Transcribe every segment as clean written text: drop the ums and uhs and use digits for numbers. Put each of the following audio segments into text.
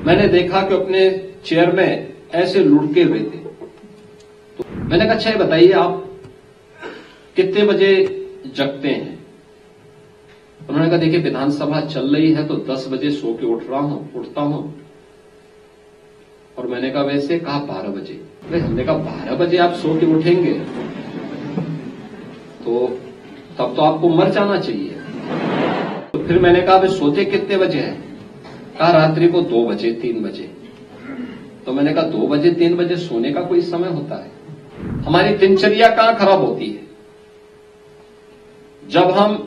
मैंने देखा कि अपने चेयर में ऐसे लुढ़के हुए थे। तो मैंने कहा अच्छा ये बताइए आप कितने बजे जगते हैं? उन्होंने कहा देखिए विधानसभा चल रही है तो 10 बजे सो के उठता हूं। और मैंने कहा वैसे? कहा 12 बजे। हमने कहा 12 बजे आप सो के उठेंगे तो तब तो आपको मर जाना चाहिए। तो फिर मैंने कहा वे सोते कितने बजे हैं? कहा रात्रि को 2 बजे 3 बजे। तो मैंने कहा 2 बजे 3 बजे सोने का कोई समय होता है? हमारी दिनचर्या कहां खराब होती है? जब हम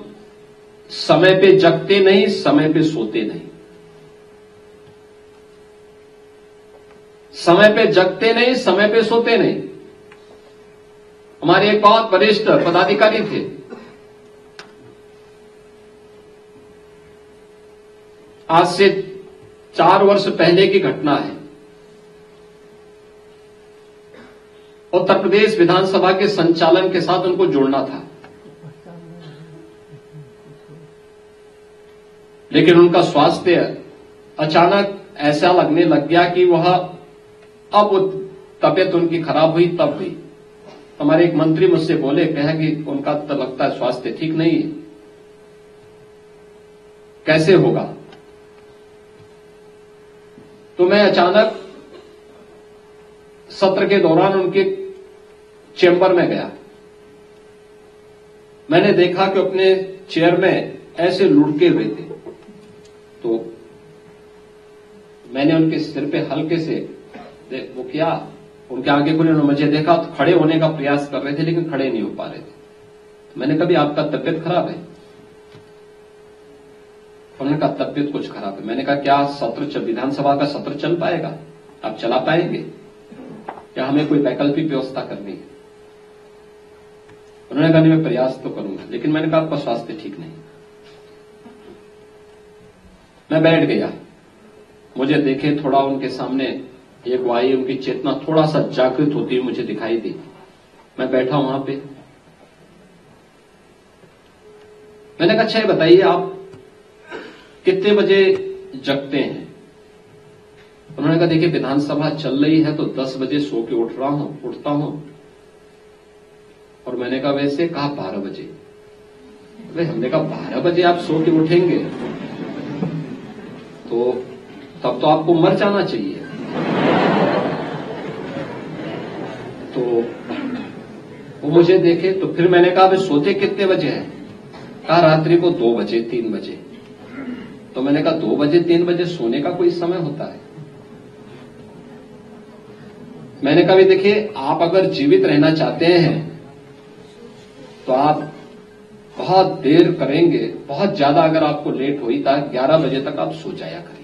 समय पे जगते नहीं, समय पे सोते नहीं। समय पे जगते नहीं, समय पे सोते नहीं। हमारे एक बहुत वरिष्ठ पदाधिकारी थे, आज से 4 वर्ष पहले की घटना है। उत्तर प्रदेश विधानसभा के संचालन के साथ उनको जुड़ना था, लेकिन उनका स्वास्थ्य अचानक ऐसा लगने लग गया कि वह अब तबीयत उनकी खराब हुई तब हुई। हमारे एक मंत्री मुझसे बोले, कहा कि उनका तो लगता है स्वास्थ्य ठीक नहीं है, कैसे होगा? तो मैं अचानक सत्र के दौरान उनके चेंबर में गया। मैंने देखा कि अपने चेयर में ऐसे लुढ़के हुए थे। तो मैंने उनके सिर पे हल्के से वो किया, उनके आगे खुले, उन्होंने मुझे देखा तो खड़े होने का प्रयास कर रहे थे लेकिन खड़े नहीं हो पा रहे थे। तो मैंने कहा भी आपका तबीयत खराब है? उन्होंने कहा तबीयत कुछ खराब है। मैंने कहा क्या विधानसभा का सत्र चल पाएगा? आप चला पाएंगे या हमें कोई वैकल्पिक व्यवस्था करनी है? उन्होंने कहा नहीं मैं प्रयास तो करूंगा, लेकिन मैंने कहा आपका स्वास्थ्य ठीक नहीं। मैं बैठ गया, मुझे देखे थोड़ा उनके सामने एक वायु, उनकी चेतना थोड़ा सा जागृत होती हुई मुझे दिखाई दी। मैं बैठा वहां पे, मैंने कहा अच्छा ये बताइए आप कितने बजे जगते हैं? उन्होंने कहा देखिए विधानसभा चल रही है तो 10 बजे सो के उठता हूं। और मैंने कहा वैसे? कहा 12 बजे। हमने कहा 12 बजे आप सो के उठेंगे तो तब तो आपको मर जाना चाहिए। तो वो मुझे देखे। तो फिर मैंने कहा वे सोते कितने बजे हैं? कहा रात्रि को 2 बजे 3 बजे। तो मैंने कहा 2 बजे 3 बजे सोने का कोई समय होता है? मैंने कहा भी देखिए आप अगर जीवित रहना चाहते हैं तो आप बहुत देर करेंगे, बहुत ज्यादा अगर आपको लेट हुई तो 11 बजे तक आप सो जाया करिए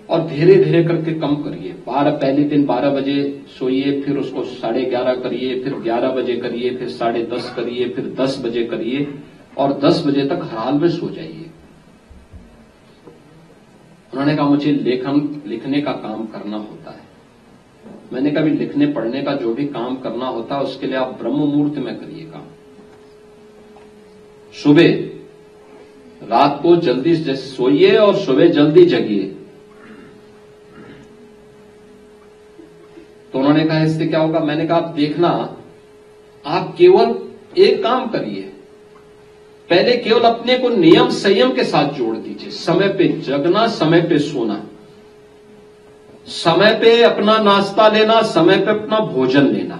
और धीरे धीरे करके कम करिए। पहले दिन 12 बजे सोइए, फिर उसको 11:30 करिए, फिर 11 बजे करिए, फिर 10:30 करिए, फिर 10 बजे करिए और 10 बजे तक हर हाल में सो जाइए। उन्होंने कहा मुझे लिखने का काम करना होता है। मैंने कहा भी लिखने पढ़ने का जो भी काम करना होता है उसके लिए आप ब्रह्म मुहूर्त में करिए काम। सुबह रात को जल्दी सोइए और सुबह जल्दी जगिए। तो उन्होंने कहा इससे क्या होगा? मैंने कहा आप देखना, आप केवल एक काम करिए, पहले केवल अपने को नियम संयम के साथ जोड़ दीजिए। समय पे जगना, समय पे सोना, समय पे अपना नाश्ता लेना, समय पे अपना भोजन लेना।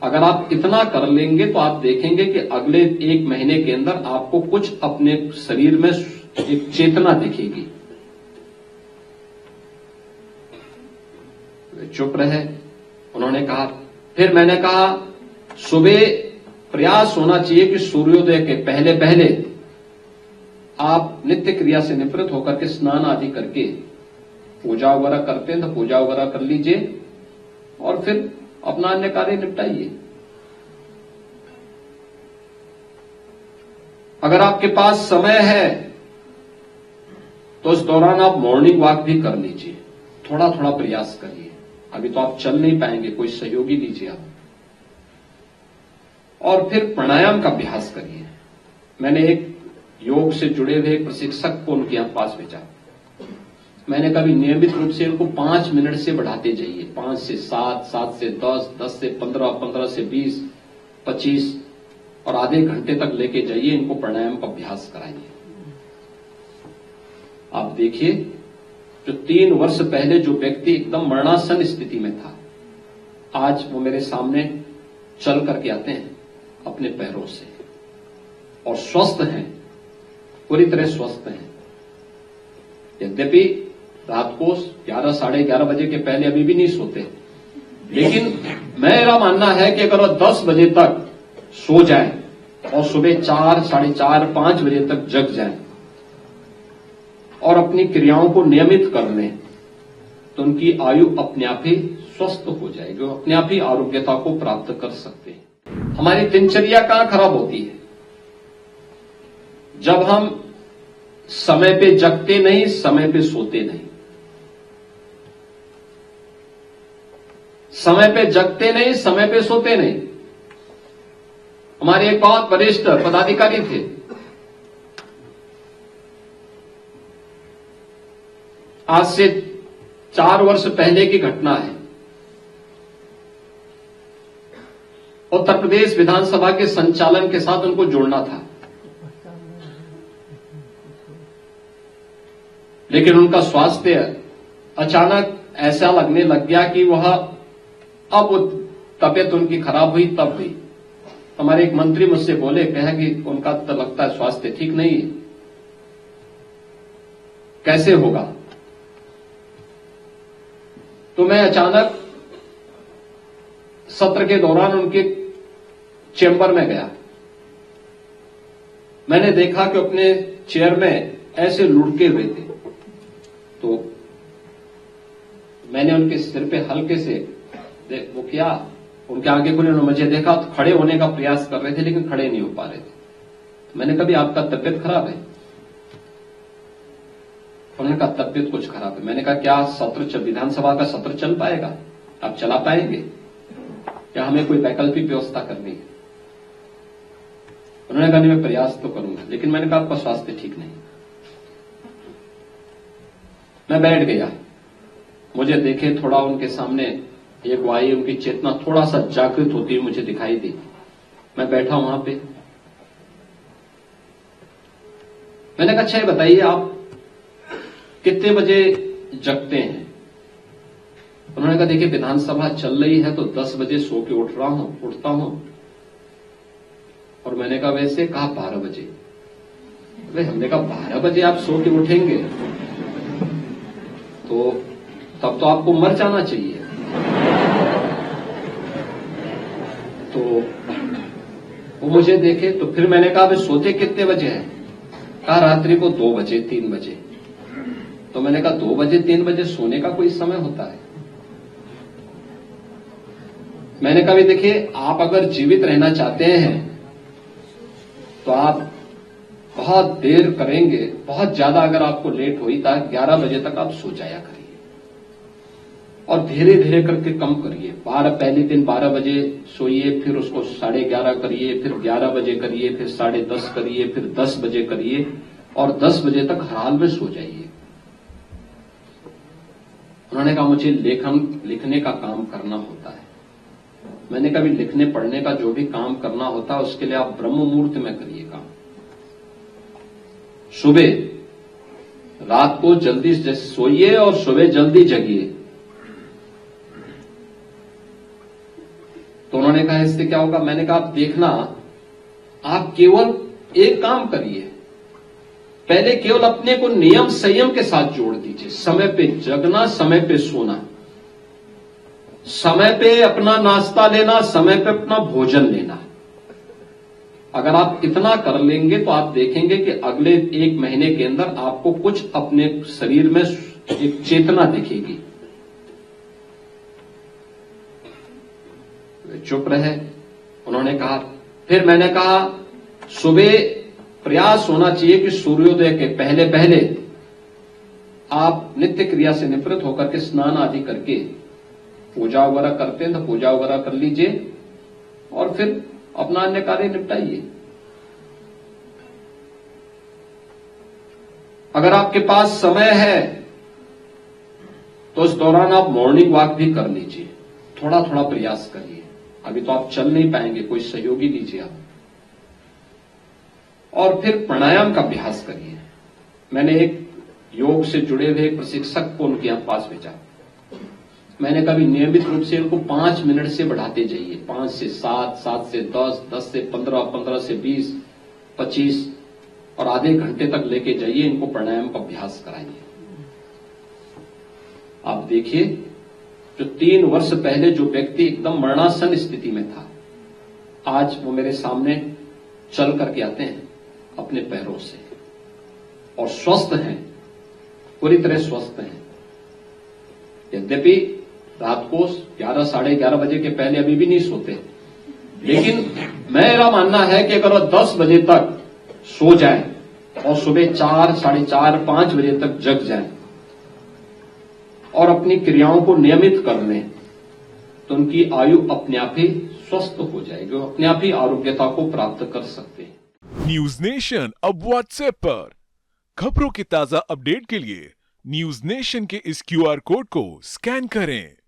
अगर आप इतना कर लेंगे तो आप देखेंगे कि अगले 1 महीने के अंदर आपको कुछ अपने शरीर में एक चेतना दिखेगी। चुप रहे। उन्होंने कहा, फिर मैंने कहा सुबह प्रयास होना चाहिए कि सूर्योदय के पहले पहले आप नित्य क्रिया से निवृत्त होकर के स्नान आदि करके पूजा वगैरह करते हैं तो पूजा वगैरह कर लीजिए और फिर अपना अन्य कार्य निपटाइए। अगर आपके पास समय है तो इस दौरान आप मॉर्निंग वॉक भी कर लीजिए, थोड़ा थोड़ा प्रयास करिए। अभी तो आप चल नहीं पाएंगे, कोई सहयोगी लीजिए आप, और फिर प्राणायाम का अभ्यास करिए। मैंने एक योग से जुड़े हुए प्रशिक्षक को उनके यहां पास भेजा, मैंने कभी नियमित रूप से इनको 5 मिनट से बढ़ाते जाइए, 5 से 7, 7 से 10, 10 से 15, 15 से 20, 25 और आधे घंटे तक लेके जाइए। इनको प्राणायाम का अभ्यास कराइए। आप देखिए, जो 3 वर्ष पहले जो व्यक्ति एकदम मरणासन स्थिति में था, आज वो मेरे सामने चल करके आते हैं अपने पैरों से और स्वस्थ हैं, पूरी तरह स्वस्थ हैं। यद्यपि रात को 11, साढ़े 11 बजे के पहले अभी भी नहीं सोते, लेकिन मेरा मानना है कि अगर वो 10 बजे तक सो जाएं और सुबह 4, साढ़े 4, 5 बजे तक जग जाएं और अपनी क्रियाओं को नियमित कर लें, तो उनकी आयु अपने आप ही स्वस्थ हो जाएगी, वो अपने आप ही आरोग्यता को प्राप्त कर सकते हैं। हमारी दिनचर्या कहां खराब होती है? जब हम समय पे जगते नहीं, समय पे सोते नहीं। समय पे जगते नहीं, समय पे सोते नहीं। हमारे एक बहुत वरिष्ठ पदाधिकारी थे, आज से 4 वर्ष पहले की घटना है। उत्तर प्रदेश विधानसभा के संचालन के साथ उनको जोड़ना था, लेकिन उनका स्वास्थ्य अचानक ऐसा लगने लग गया कि वह अब तबीयत उनकी खराब हुई तब हुई। हमारे एक मंत्री मुझसे बोले, कहा कि उनका तो लगता है स्वास्थ्य ठीक नहीं है, कैसे होगा? तो मैं अचानक सत्र के दौरान उनके चेंबर में गया। मैंने देखा कि अपने चेयर में ऐसे लुढ़के हुए थे, तो मैंने उनके सिर पे हल्के से वो किया, उनके आगे खुले, उन्होंने मुझे देखा तो खड़े होने का प्रयास कर रहे थे, लेकिन खड़े नहीं हो पा रहे थे। मैंने कहा, आपका तबीयत खराब है? उन्होंने कहा, तबीयत कुछ खराब है। मैंने कहा, क्या सत्र, विधानसभा का सत्र चल पाएगा? आप चला पाएंगे या हमें कोई वैकल्पिक व्यवस्था करनी है? उन्होंने कहा, नहीं, मैं प्रयास तो करूंगा, लेकिन मैंने कहा, आपका स्वास्थ्य ठीक नहीं। मैं बैठ गया, मुझे देखे थोड़ा उनके सामने एक वायु, उनकी चेतना थोड़ा सा जागृत होती हुई मुझे दिखाई दी। मैं बैठा वहां पे, मैंने कहा, अच्छा ये बताइए, आप कितने बजे जगते हैं? उन्होंने कहा, देखिए विधानसभा चल रही है तो 10 बजे सो के उठता हूं। और मैंने कहा, वैसे? कहा 12 बजे। हमने कहा, 12 बजे आप सो के उठेंगे तो तब तो आपको मर जाना चाहिए। तो वो मुझे देखे, तो फिर मैंने कहा, सोते कितने बजे हैं? कहा, रात्रि को 2 बजे, 3 बजे। तो मैंने कहा, 2 बजे 3 बजे सोने का कोई समय होता है? मैंने कहा, देखिए, आप अगर जीवित रहना चाहते हैं तो आप बहुत देर करेंगे, बहुत ज्यादा अगर आपको लेट हुई तो 11 बजे तक आप सो जाया करिए और धीरे धीरे करके कम करिए। पहले दिन 12 बजे सोइए, फिर उसको 11:30 करिए, फिर 11 बजे करिए, फिर 10:30 करिए, फिर 10 बजे करिए और 10 बजे तक हर हाल में सो जाइए। उन्होंने कहा, मुझे लिखने का काम करना होता है। मैंने कहा, लिखने पढ़ने का जो भी काम करना होता है उसके लिए आप ब्रह्म मुहूर्त में करिए काम। सुबह रात को जल्दी सोइए और सुबह जल्दी जगिए। तो उन्होंने कहा, इससे क्या होगा? मैंने कहा, आप देखना, आप केवल एक काम करिए, पहले केवल अपने को नियम संयम के साथ जोड़ दीजिए। समय पे जगना, समय पे सोना, समय पे अपना नाश्ता लेना, समय पे अपना भोजन लेना। अगर आप इतना कर लेंगे तो आप देखेंगे कि अगले 1 महीने के अंदर आपको कुछ अपने शरीर में एक चेतना दिखेगी। चुप रहे। उन्होंने कहा, फिर मैंने कहा, सुबह प्रयास होना चाहिए कि सूर्योदय के पहले पहले आप नित्य क्रिया से निवृत्त होकर के स्नान आदि करके पूजा वगैरह करते हैं तो पूजा वगैरह कर लीजिए और फिर अपना अन्य कार्य निपटाइए। अगर आपके पास समय है तो इस दौरान आप मॉर्निंग वॉक भी कर लीजिए, थोड़ा थोड़ा प्रयास करिए। अभी तो आप चल नहीं पाएंगे, कोई सहयोगी लीजिए आप। और फिर प्राणायाम का अभ्यास करिए। मैंने एक योग से जुड़े हुए एक प्रशिक्षक को उनके यहां पास भेजा। मैंने कभी नियमित रूप से इनको 5 मिनट से बढ़ाते जाइए, 5 से 7, 7 से 10, 10 से 15, 15 से 20, 25 और आधे घंटे तक लेके जाइए। इनको प्राणायाम का अभ्यास कराइए। आप देखिए, जो 3 वर्ष पहले जो व्यक्ति एकदम मरणासन स्थिति में था, आज वो मेरे सामने चल करके आते हैं अपने पैरों से और स्वस्थ हैं, पूरी तरह स्वस्थ हैं। यद्यपि रात को 11, साढ़े 11 बजे के पहले अभी भी नहीं सोते, लेकिन मेरा मानना है कि अगर वो 10 बजे तक सो जाए और सुबह 4, साढ़े 4, 5 बजे तक जग जाए और अपनी क्रियाओं को नियमित कर लें, तो उनकी आयु अपने आप ही स्वस्थ हो जाएगी, वो अपने आप ही आरोग्यता को प्राप्त कर सकते हैं। न्यूज नेशन अब व्हाट्सएप पर खबरों के ताजा अपडेट के लिए न्यूज नेशन के इस QR कोड को स्कैन करें।